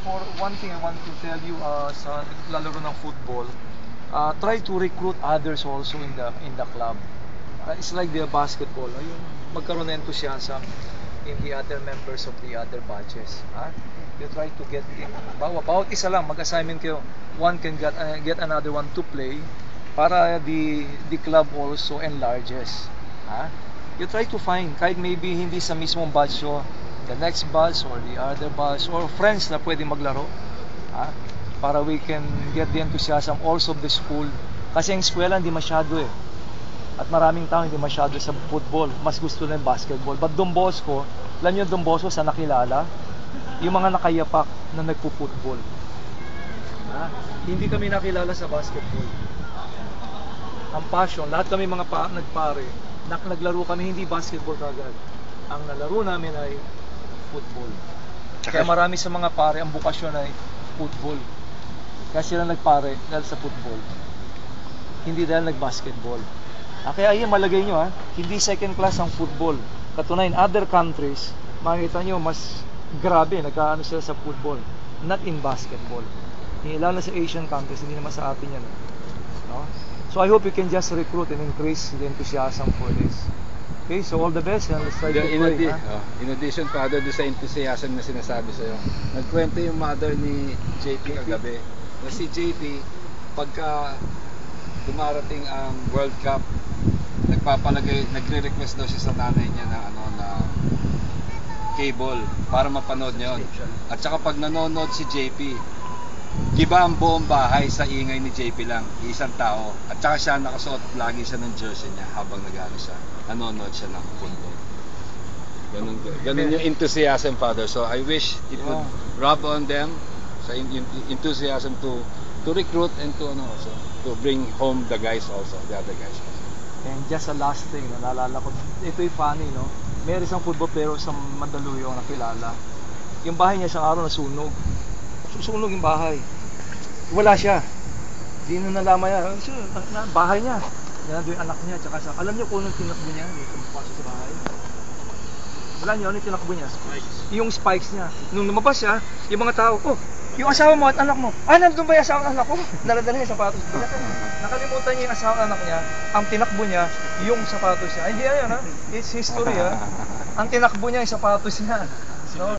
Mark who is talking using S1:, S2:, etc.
S1: for one thing I want to tell you sa naglalaro ng football, try to recruit others also in the club. It's like the basketball, yung magkaroon ng enthusiasm in the other members of the other batches. You try to get in. Bawat isa lang mag-assignment kayo. One can get another one to play para the club also enlarges. You try to find kahit maybe hindi sa mismong batch o the next batch or the other batch or friends na pwedeng maglaro. Para we can get the enthusiasm also of the school. Kasi ang eskwela hindi masyado At maraming tao hindi masyado sa football. Mas gusto na yung basketball. But Don Bosco, alam nyo Don Bosco sa nakilala? Yung mga nakayapak na nagpo-football. Hindi kami nakilala sa basketball. Ang passion, lahat kami mga nagpare, naglaro kami hindi basketball kagad. Ang nalaro namin ay football. Kaya marami sa mga pare, ang bukasyon ay football. Kaya sila nagpare dahil sa football. Hindi dahil nag-basketball. Kaya ayun, malagay nyo hindi second class ang football. Katunayan, other countries, makikita nyo, mas grabe, nagkaano sila sa football. Not in basketball. Lalo sa Asian countries, hindi naman sa atin yan. No? So I hope you can just recruit and increase the enthusiasm for this. Okay, so all the best and let's try to pray.
S2: In addition, Father, doon sa enthusiasm na sinasabi sa'yo, nagkwento yung mother ni JP kagabi na si JP, pagka dumarating ang World Cup, nagre-request daw siya sa nanay niya na cable para mapanood niya yun. At saka pag nanonood si JP, giba ang buong bahay sa ingay ni JP lang, isang tao. At saka siya nakasuot lagi siya ng jersey niya habang nanonood siya ng football. Ganun yung enthusiasm, Father. So I wish it would rub on them sa enthusiasm to recruit and to bring home the guys also, the other guys also.
S1: And just a last thing, naalala ko, ito'y funny, no? May isang football player sa Mandaluyong nakilala. Yung bahay niya isang araw nasunog. Susunog yung bahay. Wala siya. Di na nalaman niya. Bahay niya. Yan yung anak niya. Tsaka alam niyo kung anong tinakbo niya? Yung pasok sa bahay. Alam niyo ano yung tinakbo niya? Spikes. Yung spikes niya. Nung lumabas siya, yung mga tao, yung asawa mo at anak mo. Nandun ba yung asawa at anak ko? Daladala niya yung sapatos. Nakalimutan niya yung asawa at anak niya. Ang tinakbo niya, yung sapatos niya. Hindi yan It's history Ang tinakbo niya yung sapatos niya. No?